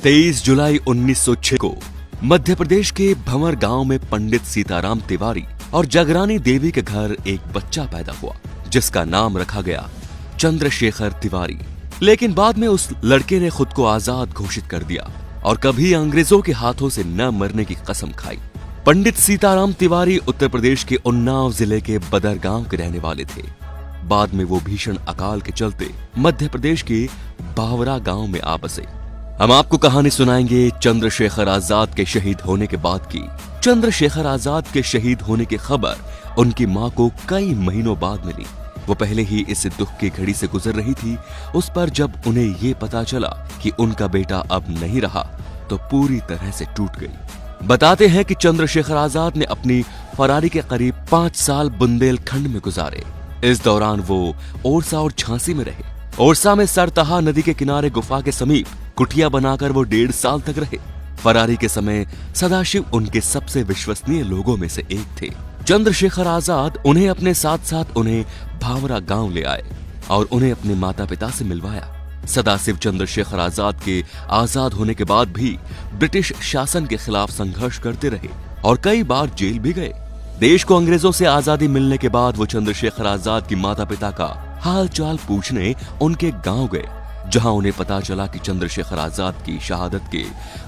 23 जुलाई 1906 को मध्य प्रदेश के भंवर गांव में पंडित सीताराम तिवारी और जगरानी देवी के घर एक बच्चा पैदा हुआ, जिसका नाम रखा गया चंद्रशेखर तिवारी। लेकिन बाद में उस लड़के ने खुद को आजाद घोषित कर दिया और कभी अंग्रेजों के हाथों से न मरने की कसम खाई। पंडित सीताराम तिवारी उत्तर प्रदेश के उन्नाव जिले के बदर गांव के रहने वाले थे। बाद में वो भीषण अकाल के चलते मध्य प्रदेश के बावरा गांव में आ बसे। हम आपको कहानी सुनाएंगे चंद्रशेखर आजाद के शहीद होने के बाद की। चंद्रशेखर आजाद के शहीद होने की खबर उनकी मां को कई महीनों बाद मिली। वो पहले ही इस दुख की घड़ी से गुजर रही थी। उस पर जब उन्हें ये पता चला कि उनका बेटा अब नहीं रहा तो पूरी तरह से टूट गई। बताते हैं कि चंद्रशेखर आजाद ने अपनी फरारी के करीब 5 साल बुंदेलखंड में गुजारे। इस दौरान वो ओरछा और झांसी में रहे। ओरछा में सरतहा नदी के किनारे गुफा के समीप कुटिया बनाकर वो 1.5 साल तक रहे। फरारी के समय सदाशिव उनके सबसे विश्वसनीय लोगों में से एक थे। चंद्रशेखर आजाद उन्हें अपने साथ साथ उन्हें भावरा गांव ले आए और उन्हें अपने माता पिता से मिलवाया। सदाशिव चंद्रशेखर आजाद के आजाद होने के बाद भी ब्रिटिश शासन के खिलाफ संघर्ष करते रहे और कई बार जेल भी गए। देश को अंग्रेजों से आजादी मिलने के बाद वो चंद्रशेखर आजाद की माता पिता का हाल चाल पूछने उनके गांव गए, जहां उन्हें पता चला कि चंद्रशेखर आजाद की शहादत के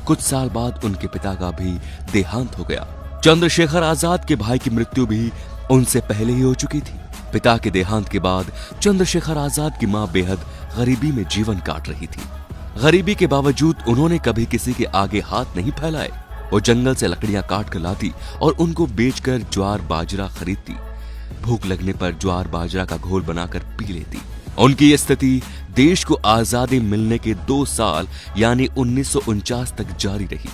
कुछ साल बाद उनके पिता का भी देहांत हो गया। चंद्रशेखर आजाद के भाई की मृत्यु भी उनसे पहले ही हो चुकी थी। पिता के देहांत के बाद चंद्रशेखर आजाद की मां बेहद गरीबी में जीवन काट रही थी। गरीबी के बावजूद उन्होंने कभी किसी के आगे हाथ नहीं फैलाए। वो जंगल से लकड़ियां काट कर लाती और उनको बेचकर ज्वार बाजरा खरीदती। भूख लगने पर ज्वार बाजरा का घोल बनाकर पी लेती। उनकी ये स्थिति देश को आजादी मिलने के 2 साल यानी 1949 तक जारी रही।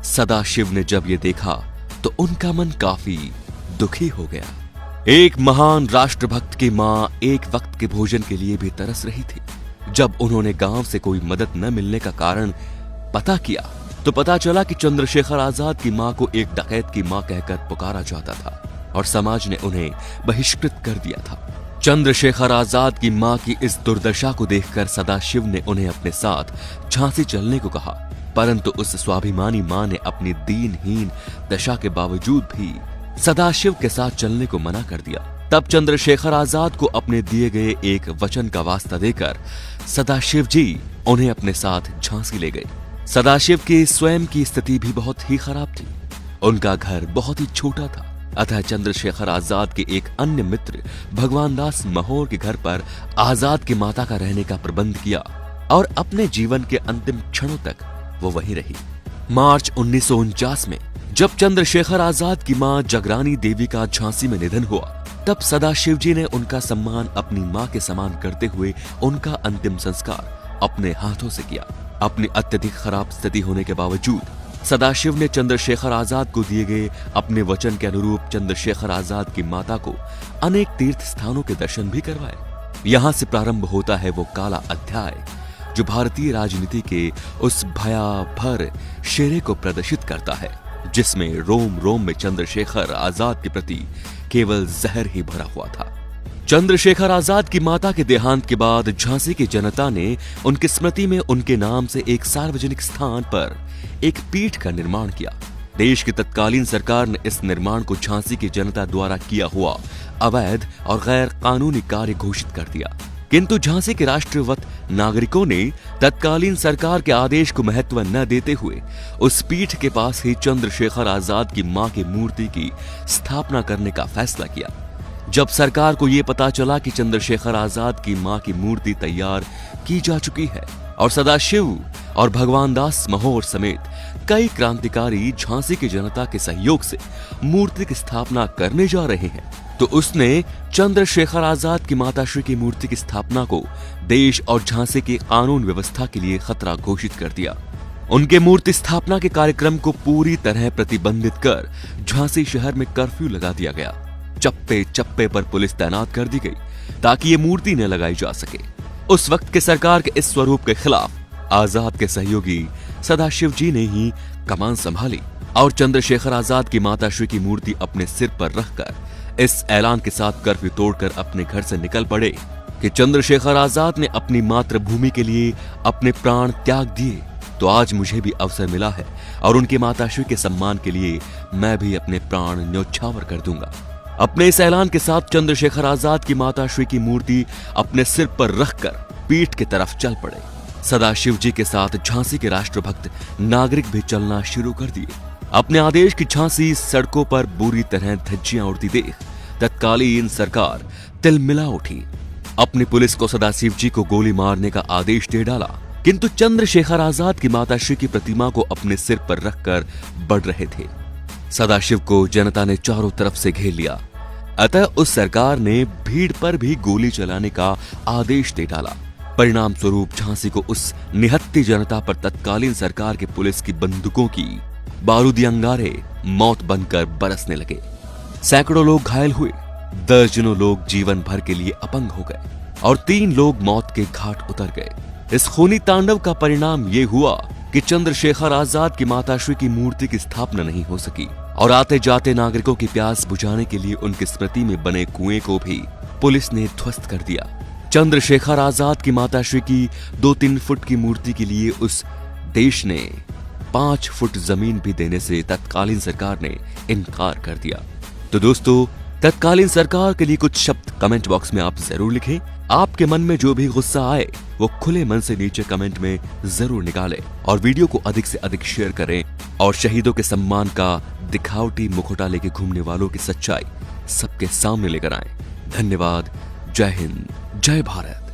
सदाशिव ने जब ये देखा तो उनका मन काफी दुखी हो गया। एक महान राष्ट्रभक्त की मां एक वक्त के भोजन के लिए भी तरस रही थी। जब उन्होंने गांव से कोई मदद न मिलने का कारण पता किया तो पता चला कि चंद्रशेखर आजाद की मां को एक डकैत की मां कहकर पुकारा जाता था और समाज ने उन्हें बहिष्कृत कर दिया था। चंद्रशेखर आजाद की मां की इस दुर्दशा को देखकर सदाशिव ने उन्हें अपने साथ झांसी चलने को कहा, परंतु उस स्वाभिमानी मां ने अपनी दीनहीन दशा के बावजूद भी सदाशिव के साथ चलने को मना कर दिया। तब चंद्रशेखर आजाद को अपने दिए गए एक वचन का वास्ता देकर सदाशिव जी उन्हें अपने साथ झांसी ले गए। सदाशिव की स्वयं की स्थिति भी बहुत ही खराब थी। उनका घर बहुत ही छोटा था, अतः चंद्रशेखर आजाद के एक अन्य मित्र भगवान दास महोर के घर पर आजाद की माता का रहने का प्रबंध किया और अपने जीवन के अंतिम क्षणों तक वो वहीं रही। मार्च 1949 में जब चंद्रशेखर आजाद की मां जगरानी देवी का झांसी में निधन हुआ, तब सदाशिव जी ने उनका सम्मान अपनी मां के समान करते हुए उनका अंतिम संस्कार अपने हाथों से किया। अपनी अत्यधिक खराब स्थिति होने के बावजूद सदाशिव ने चंद्रशेखर आजाद को दिए गए अपने वचन के अनुरूप चंद्रशेखर आजाद की माता को अनेक तीर्थ स्थानों के दर्शन भी करवाए। यहां से प्रारंभ होता है वो काला अध्याय जो भारतीय राजनीति के उस भयाभर शेरे को प्रदर्शित करता है, जिसमें रोम रोम में चंद्रशेखर आजाद के प्रति केवल जहर ही भरा हुआ था। चंद्रशेखर आजाद की माता के देहांत के बाद झांसी की जनता ने उनकी स्मृति में उनके नाम से एक सार्वजनिक स्थान पर एक पीठ का निर्माण किया। देश की तत्कालीन सरकार ने इस निर्माण को झांसी की जनता द्वारा किया हुआ अवैध और गैर कानूनी कार्य घोषित कर दिया, किंतु झांसी के राष्ट्रवत नागरिकों ने तत्कालीन सरकार के आदेश को महत्व न देते हुए उस पीठ के पास ही चंद्रशेखर आजाद की मां की मूर्ति की स्थापना करने का फैसला किया। जब सरकार को यह पता चला कि चंद्रशेखर आजाद की मां की मूर्ति तैयार की जा चुकी है और सदाशिव और भगवान दास महोर समेत कई क्रांतिकारी झांसी की जनता के सहयोग से मूर्ति की स्थापना करने जा रहे हैं, तो उसने चंद्रशेखर आजाद की माताश्री की मूर्ति की स्थापना को देश और झांसी की कानून व्यवस्था के लिए खतरा घोषित कर दिया। उनके मूर्ति स्थापना के कार्यक्रम को पूरी तरह प्रतिबंधित कर झांसी शहर में कर्फ्यू लगा दिया गया। चप्पे चप्पे पर पुलिस तैनात कर दी गई ताकि ये मूर्ति न लगाई जा सके। उस वक्त के सरकार के इस स्वरूप के खिलाफ आजाद के सहयोगी सदाशिव जी ने ही कमान संभाली और चंद्रशेखर आजाद की माताश्री की मूर्ति अपने सिर पर रखकर इस ऐलान के साथ कर्फ्यू तोड़कर अपने घर से निकल पड़े कि चंद्रशेखर आजाद ने अपनी मातृभूमि के लिए अपने प्राण त्याग दिए तो आज मुझे भी अवसर मिला है और उनके माताश्री के सम्मान के लिए मैं भी अपने प्राण न्योछावर कर दूंगा। अपने इस ऐलान के साथ चंद्रशेखर आजाद की माताश्री की मूर्ति अपने सिर पर रखकर पीठ की तरफ चल पड़े। सदाशिव जी के साथ झांसी के राष्ट्रभक्त नागरिक भी चलना शुरू कर दिए। अपने आदेश की झांसी सड़कों पर बुरी तरह धज्जियां उड़ती देख तत्कालीन सरकार तिलमिला उठी। अपनी पुलिस को सदाशिव जी को गोली मारने का आदेश दे डाला, किंतु चंद्रशेखर आजाद की माताश्री की प्रतिमा को अपने सिर पर रखकर बढ़ रहे थे। सदाशिव को जनता ने चारों तरफ से घेर लिया, अतः उस सरकार ने भीड़ पर भी गोली चलाने का आदेश दे डाला। परिणाम स्वरूप झांसी को उस निहत्ती जनता पर तत्कालीन सरकार की पुलिस की बंदूकों की बारूदी अंगारे मौत बनकर बरसने लगे। सैकड़ों लोग घायल हुए, दर्जनों लोग जीवन भर के लिए अपंग हो गए और 3 लोग मौत के घाट उतर गए। इस खूनी तांडव का परिणाम ये हुआ कि चंद्रशेखर आजाद की माताश्री की मूर्ति की स्थापना नहीं हो सकी और आते जाते नागरिकों की प्यास बुझाने के लिए उनकी स्मृति में बने कुएं को भी पुलिस ने ध्वस्त कर दिया। चंद्रशेखर आजाद की माताश्री की 2-3 फुट की मूर्ति के लिए उस देश ने 5 फुट जमीन भी देने से तत्कालीन सरकार ने इनकार कर दिया। तो दोस्तों, तत्कालीन सरकार के लिए कुछ शब्द कमेंट बॉक्स में आप जरूर लिखें। आपके मन में जो भी गुस्सा आए वो खुले मन से नीचे कमेंट में जरूर निकालें और वीडियो को अधिक से अधिक शेयर करें और शहीदों के सम्मान का दिखावटी मुखौटा लेके घूमने वालों की सच्चाई सबके सामने लेकर आएं। धन्यवाद। जय हिंद, जय भारत।